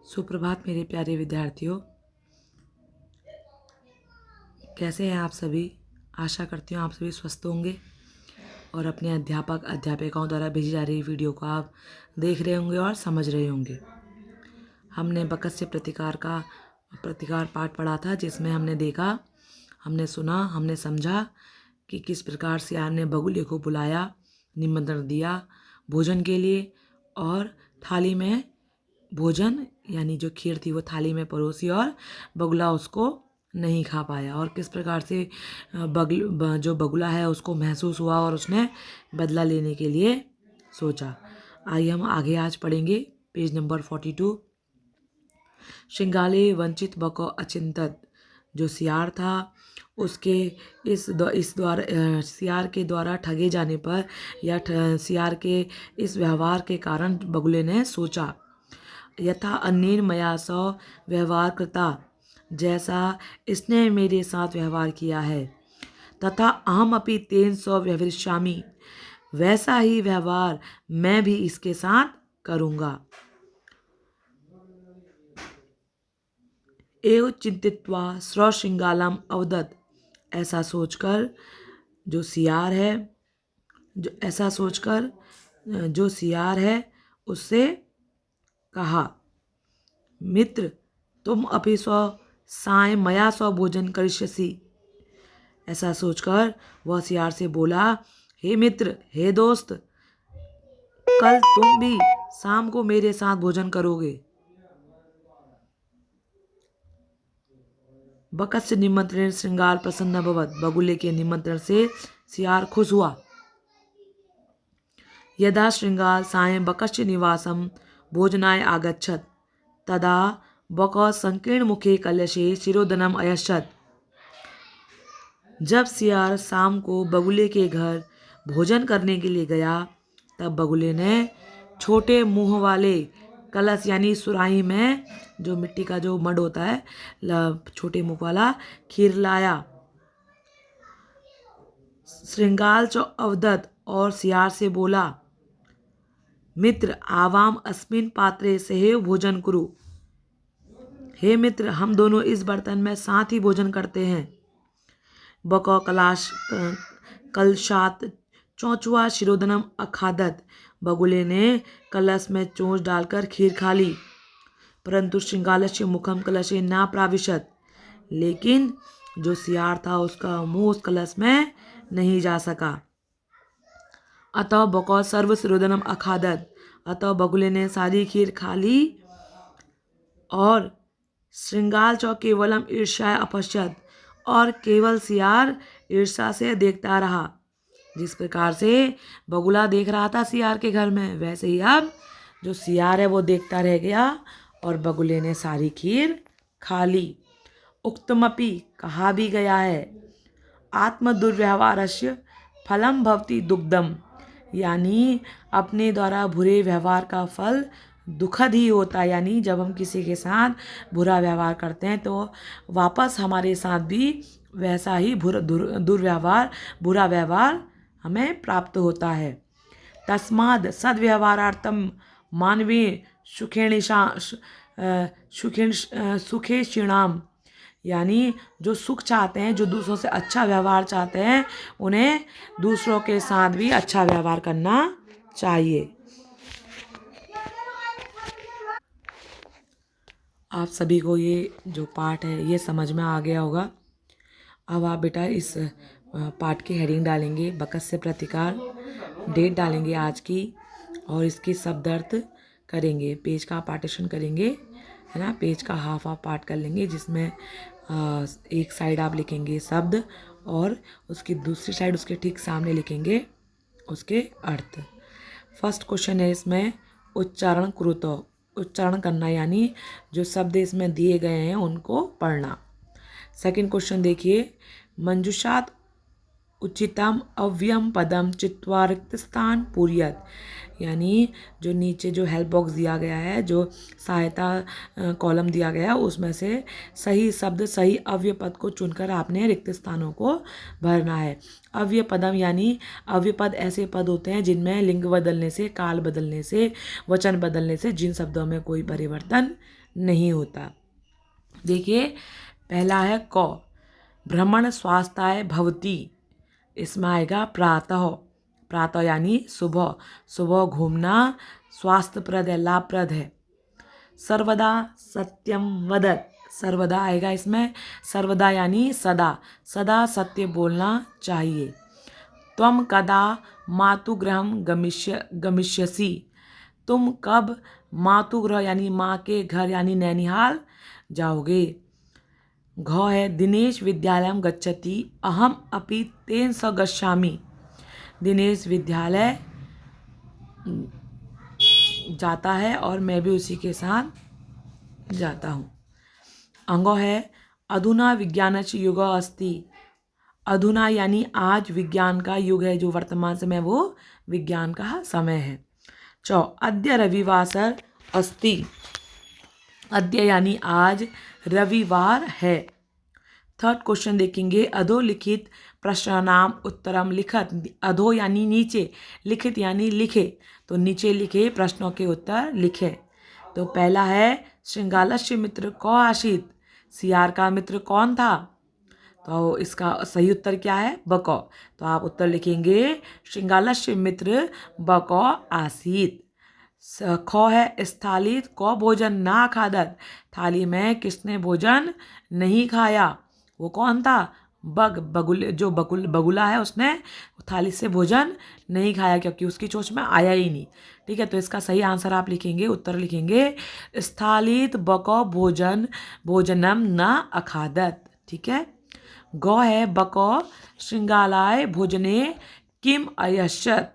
सुप्रभात मेरे प्यारे विद्यार्थियों, कैसे हैं आप सभी। आशा करती हूँ आप सभी स्वस्थ होंगे और अपने अध्यापक अध्यापिकाओं द्वारा भेजी जा रही वीडियो को आप देख रहे होंगे और समझ रहे होंगे। हमने बकस से प्रतिकार पाठ पढ़ा था, जिसमें हमने देखा, हमने सुना, हमने समझा कि किस प्रकार सियार ने बगुले को बुलाया, निमंत्रण दिया भोजन के लिए, और थाली में भोजन यानी जो खीर थी वो थाली में परोसी और बगुला उसको नहीं खा पाया, और किस प्रकार से जो बगुला है उसको महसूस हुआ और उसने बदला लेने के लिए सोचा। आइए हम आगे आज पढ़ेंगे पेज नंबर 42। श्रृंगाले वंचित बको अचिंतत। जो सियार था उसके इस द्वारा सियार के द्वारा ठगे जाने पर या सियार के इस व्यवहार के कारण बगुले ने सोचा, यथा अन्येन मया सौ व्यवहार कृता, जैसा इसने मेरे साथ व्यवहार किया है, तथा अहम अपि तेन सौ व्यवहृष्यामि, वैसा ही व्यवहार मैं भी इसके साथ करूँगा। एव चिंतित्वा श्रृंगालम अवदत। ऐसा सोचकर जो सियार है जो सियार है उससे कहा, मित्र तुम अपि स्व साय मया स्व भोजन करिष्यसि। ऐसा सोचकर वह सियार से बोला, हे मित्र, हे दोस्त, कल तुम भी शाम को मेरे साथ भोजन करोगे। बकस्य निमंत्रण श्रृंगार प्रसन्न भवत। बगुले के निमंत्रण से सियार खुश हुआ। यदा श्रृंगार सायं बकस्य निवासम भोजनाय आगच्छत, तदा बक संकीर्ण मुखे कलशे शिरोदनम अयच्छत। जब सियार शाम को बगुले के घर भोजन करने के लिए गया, तब बगुले ने छोटे मुंह वाले कलश यानी सुराही में जो मिट्टी का जो मड होता है, छोटे मुंह वाला खीर लाया। श्रृंगाल चो अवदत, और सियार से बोला, मित्र आवाम अस्मिन पात्रे सहेव भोजन कुरु। हे मित्र, हम दोनों इस बर्तन में साथ ही भोजन करते हैं। बको कलशात चौचुआ शिरोदनम अखादत। बगुले ने कलश में चोंच डालकर खीर खा ली, परंतु श्रृंगालस्य मुखम कलशे ना प्राविशत। लेकिन जो सियार था उसका मुंह उस कलश में नहीं जा सका। अतः बको सर्व शिरोदनम अखादत। अतः बगुले ने सारी खीर खा ली और श्रृंगाल चौ केवलम ईर्ष्या अपश्यत, और केवल सियार ईर्ष्या से देखता रहा। जिस प्रकार से बगुला देख रहा था सियार के घर में, वैसे ही अब जो सियार है वो देखता रह गया और बगुले ने सारी खीर खा ली। उक्तमपि, कहा भी गया है, आत्म दुर्व्यवहारस्य फलम भवति दुग्धम, यानी अपने द्वारा बुरे व्यवहार का फल दुखद ही होता है। यानी जब हम किसी के साथ बुरा व्यवहार करते हैं तो वापस हमारे साथ भी वैसा ही बुरा व्यवहार हमें प्राप्त होता है। तस्माद सद्व्यवहारार्थम मानवीय सुखेषिणाम, यानी जो सुख चाहते हैं, जो दूसरों से अच्छा व्यवहार चाहते हैं, उन्हें दूसरों के साथ भी अच्छा व्यवहार करना चाहिए। आप सभी को ये जो पाठ है ये समझ में आ गया होगा। अब आप बेटा इस पाठ की हेडिंग डालेंगे, बकस से प्रतिकार, डेट डालेंगे आज की, और इसकी शब्द अर्थ करेंगे। पेज का पार्टीशन करेंगे, है ना। पेज का हाफ पार्ट कर लेंगे, जिसमें एक साइड आप लिखेंगे शब्द और उसकी दूसरी साइड उसके ठीक सामने लिखेंगे उसके अर्थ। फर्स्ट क्वेश्चन है इसमें उच्चारण कृतो, उच्चारण करना, यानी जो शब्द इसमें दिए गए हैं उनको पढ़ना। सेकंड क्वेश्चन देखिए, मंजुषात उचितम अव्ययम पदम चित्वा रिक्त स्थान पूर्यत, यानी जो नीचे जो हेल्प बॉक्स दिया गया है, जो सहायता कॉलम दिया गया है, उसमें से सही शब्द सही अव्यय पद को चुनकर आपने रिक्त स्थानों को भरना है। अव्यय पदम यानी अव्यय पद ऐसे पद होते हैं जिनमें लिंग बदलने से, काल बदलने से, वचन बदलने से जिन शब्दों में कोई परिवर्तन नहीं होता। देखिए पहला है क, भ्रमण स्वास्थ्याय भवति, इसमें आएगा प्रातः। प्रातः यानी सुबह, सुबह घूमना स्वास्थ्यप्रद है, लाभप्रद है। सर्वदा सत्यम वदत, सर्वदा आएगा इसमें, सर्वदा यानी सदा, सदा सत्य बोलना चाहिए। त्वम कदा मातुगृहम गमिष्यसि, तुम कब मातुगृह यानी माँ के घर यानी नैनिहाल जाओगे। घ है दिनेश विद्यालयम गच्छति अहम अपि तेन स गच्छामि, दिनेश विद्यालय जाता है और मैं भी उसी के साथ जाता हूँ। अंगो है अधुना विज्ञानस्य युग अस्ति, अधुना यानी आज विज्ञान का युग है, जो वर्तमान समय वो विज्ञान का समय है। चौ अद्य रविवासर अस्ति, अद्य यानी आज रविवार है। थर्ड क्वेश्चन देखेंगे, अधोलिखित प्रश्नानाम उत्तरम लिखत, अधो यानी नीचे, लिखित यानी लिखे, तो नीचे लिखे प्रश्नों के उत्तर लिखे। तो पहला है श्रृंगालस्य मित्र कौ आसीत, सियार का मित्र कौन था, तो इसका सही उत्तर क्या है, बको। तो आप उत्तर लिखेंगे श्रृंगालस्य मित्र बको आसीत। ख है स्थालित को भोजन ना खादत, थाली में किसने भोजन नहीं खाया, वो कौन था, बगुला है, उसने थाली से भोजन नहीं खाया क्योंकि उसकी चोंच में आया ही नहीं। ठीक है, तो इसका सही आंसर आप लिखेंगे, उत्तर लिखेंगे स्थालित बको भोजनम न अखादत। ठीक है। गौ है बको श्रृंगालाय भोजने किम अयशत,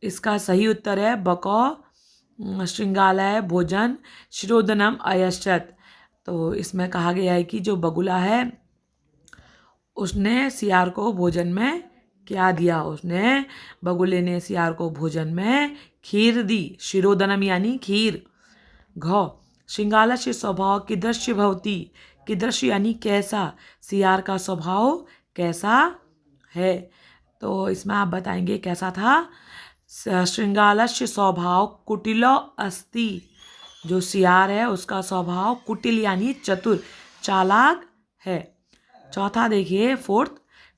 इसका सही उत्तर है बको श्रृंगालय भोजन शिरोदनम अयशत। तो इसमें कहा गया है कि जो बगुला है उसने सियार को भोजन में क्या दिया, उसने बगुले ने सियार को भोजन में खीर दी, शिरोदनम यानी खीर। घ श्रृंगालस्य स्वभाव कीदृश भवति, कीदृश यानी कैसा, सियार का स्वभाव कैसा है, तो इसमें आप बताएंगे कैसा था। श्रृंगालस्य स्वभाव कुटिलो अस्ति, जो सियार है उसका स्वभाव कुटिल यानी चतुर, चालाक है। चौथा देखिए फोर्थ,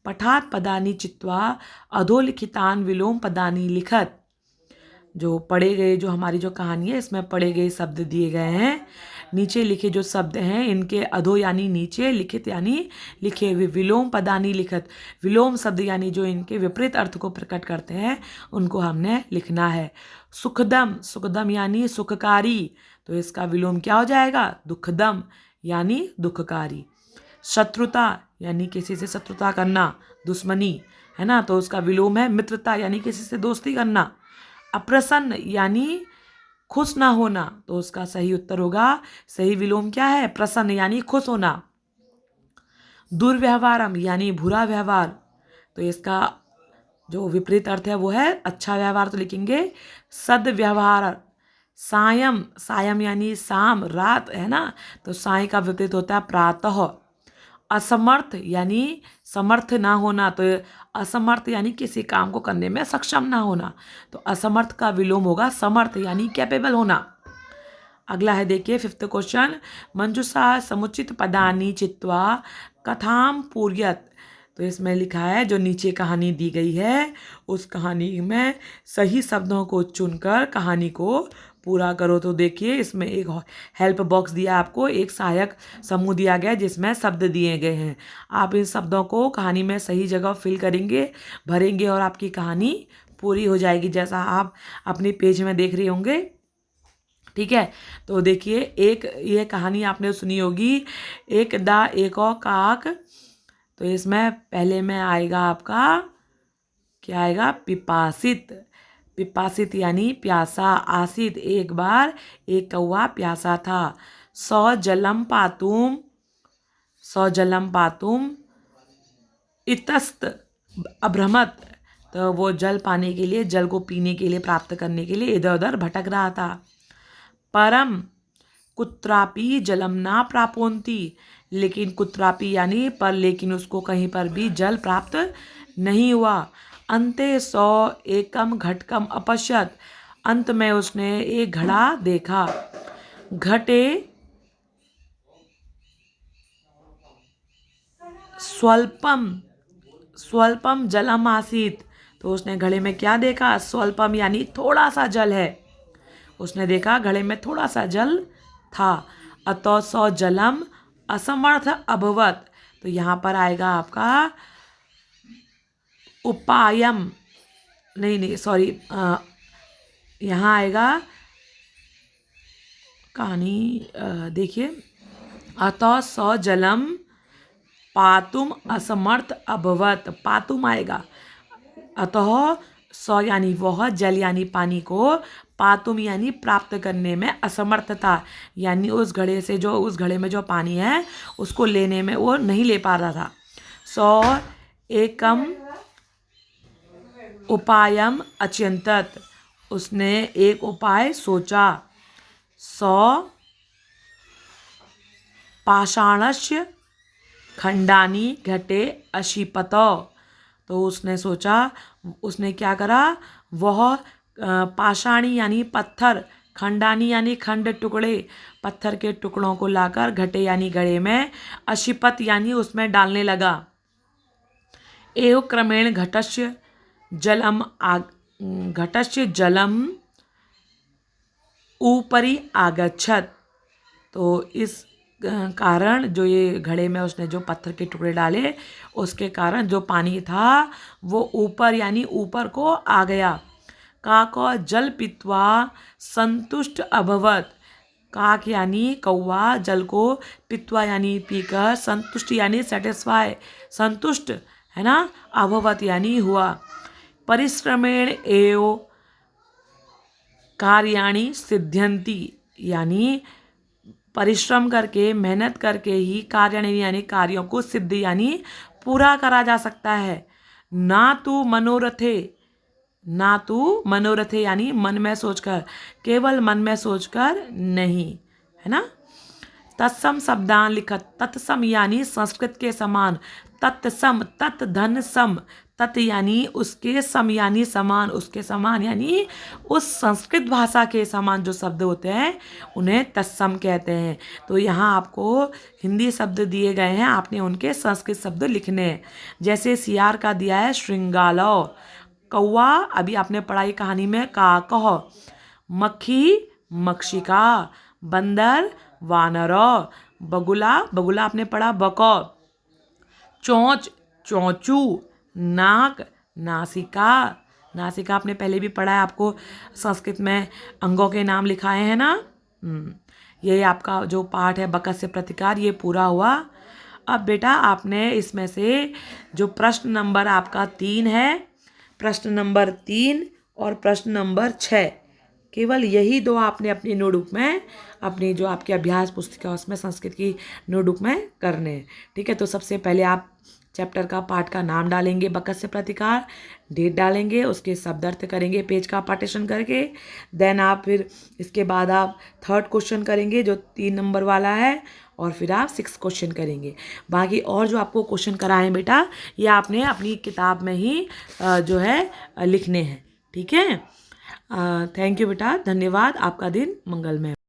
पठात पदानि चित्वा अधोलिखितान विलोम पदानि लिखत, जो पढ़े गए, जो हमारी जो कहानी है इसमें पढ़े गए शब्द दिए गए हैं, नीचे लिखे जो शब्द हैं इनके अधो यानी नीचे, लिखित यानी लिखे हुए, विलोम पदानि लिखत, विलोम शब्द यानी जो इनके विपरीत अर्थ को प्रकट करते हैं उनको हमने लिखना है। सुखदम, सुखदम यानी सुखकारी, तो इसका विलोम क्या हो जाएगा, दुखदम यानी दुखकारी। शत्रुता यानी किसी से शत्रुता करना, दुश्मनी है ना, तो उसका विलोम है मित्रता यानी किसी से दोस्ती करना। अप्रसन्न यानी खुश ना होना, तो उसका सही उत्तर होगा, सही विलोम क्या है, प्रसन्न यानी खुश होना। दुर्व्यवहारम यानी बुरा व्यवहार, तो इसका जो विपरीत अर्थ है वो है अच्छा व्यवहार, तो लिखेंगे सद्व्यवहार। सायं, सायं यानी शाम, रात है ना, तो साय का विपरीत होता है प्रातः। असमर्थ यानी समर्थ ना होना, तो असमर्थ यानी किसी काम को करने में सक्षम ना होना, तो असमर्थ का विलोम होगा समर्थ यानी कैपेबल होना। अगला है देखिए फिफ्थ क्वेश्चन, मंजुषा समुचित पदानि चित्वा कथाम पूर्यत, तो इसमें लिखा है जो नीचे कहानी दी गई है उस कहानी में सही शब्दों को चुनकर कहानी को पूरा करो। तो देखिए इसमें एक हेल्प बॉक्स दिया आपको, एक सहायक समूह दिया गया जिसमें शब्द दिए गए हैं, आप इन शब्दों को कहानी में सही जगह फिल करेंगे, भरेंगे और आपकी कहानी पूरी हो जाएगी, जैसा आप अपने पेज में देख रहे होंगे। ठीक है, तो देखिए एक ये कहानी आपने सुनी होगी, एक दा एक और काक, तो इसमें पहले में आएगा आपका क्या आएगा, पिपासित, पिपासित यानी प्यासा, आसित एक बार एक कौवा प्यासा था। सौ जलम पातुम, सौ जलम पातुम इतस्त अभ्रमत, तो वो जल पाने के लिए, जल को पीने के लिए, प्राप्त करने के लिए इधर उधर भटक रहा था। परम कुत्रापि जलम ना प्रापोन्ति, लेकिन कुत्रापि यानी पर, लेकिन उसको कहीं पर भी जल प्राप्त नहीं हुआ। अंते सौ एकम घटकम अपश्यत, अंत में उसने एक घड़ा देखा। घटे स्वल्पम स्वल्पम जलम आसीत, तो उसने घड़े में क्या देखा? स्वल्पम यानी थोड़ा सा जल है। उसने देखा घड़े में थोड़ा सा जल था। अतो सौ जलम असमर्थ अभवत, तो यहाँ पर आएगा आपका उपायम, नहीं सॉरी, यहाँ आएगा कहानी, देखिए, अतो सौ जलम पातुम असमर्थ अभवत, पातुम आएगा। अतः सौ यानी वह, जल यानी पानी को, पातुम यानी प्राप्त करने में असमर्थ था, यानी उस घड़े से, जो उस घड़े में जो पानी है उसको लेने में वो नहीं ले पा रहा था। सौ एकम उपायम अचिंतत, उसने एक उपाय सोचा। सौ पाषाणस्य खंडानी घटे अशिपत, तो उसने सोचा, उसने क्या करा, वह पाषाणी यानी पत्थर, खंडानी यानी खंड टुकड़े, पत्थर के टुकड़ों को लाकर घटे यानी घड़े में, अशिपत यानी उसमें डालने लगा। एव क्रमेण घटस्य जलम ऊपरी आगच्छत, तो इस कारण, जो ये घड़े में उसने जो पत्थर के टुकड़े डाले, उसके कारण जो पानी था वो ऊपर यानी ऊपर को आ गया। काको जल पीत्वा संतुष्ट अभवत, काक यानी कौवा, जल को पीत्वा यानी पीकर, संतुष्ट यानी सेटिस्फाई, संतुष्ट है ना, अभवत यानी हुआ। परिश्रमेण एव कार्याणि सिद्ध्यन्ति, यानी परिश्रम करके, मेहनत करके ही कार्य यानी कार्यों को सिद्ध यानी पूरा करा जा सकता है। ना तू मनोरथे, ना तू मनोरथे यानी मन में सोचकर, केवल मन में सोचकर नहीं, है ना। तत्सम शब्दान लिखत, तत्सम यानी संस्कृत के समान, तत्सम तत् धन सम, तत् यानी उसके, सम यानी समान, उसके समान यानी उस संस्कृत भाषा के समान जो शब्द होते हैं उन्हें तत्सम कहते हैं। तो यहाँ आपको हिंदी शब्द दिए गए हैं, आपने उनके संस्कृत शब्द लिखने हैं। जैसे सियार का दिया है श्रृंगालो, कौवा अभी आपने पढ़ाई कहानी में काकह, मक्खी मक्षिका, बंदर वानरो, बगुला बगुला आपने पढ़ा बको, चोंच चौंचू, नाक नासिका, नासिका आपने पहले भी पढ़ा है, आपको संस्कृत में अंगों के नाम लिखाए हैं ना। यही आपका जो पाठ है बकस से प्रतिकार, ये पूरा हुआ। अब बेटा आपने इसमें से जो प्रश्न नंबर आपका 3 है, प्रश्न नंबर 3 और प्रश्न नंबर 6, केवल यही दो आपने अपनी नोटबुक में, अपनी जो आपकी अभ्यास पुस्तिका उसमें संस्कृत की नोटबुक में करने हैं। ठीक है, तो सबसे पहले आप चैप्टर का पाठ का नाम डालेंगे बकस से प्रतिकार, डेट डालेंगे, उसके शब्द अर्थ करेंगे पेज का पार्टीशन करके। देन आप फिर इसके बाद आप 3rd क्वेश्चन करेंगे जो 3 नंबर वाला है, और फिर आप 6 क्वेश्चन करेंगे। बाकी और जो आपको क्वेश्चन कराए हैं बेटा, ये आपने अपनी किताब में ही जो है लिखने हैं। ठीक है, थैंक यू बेटा, धन्यवाद, आपका दिन मंगलमय।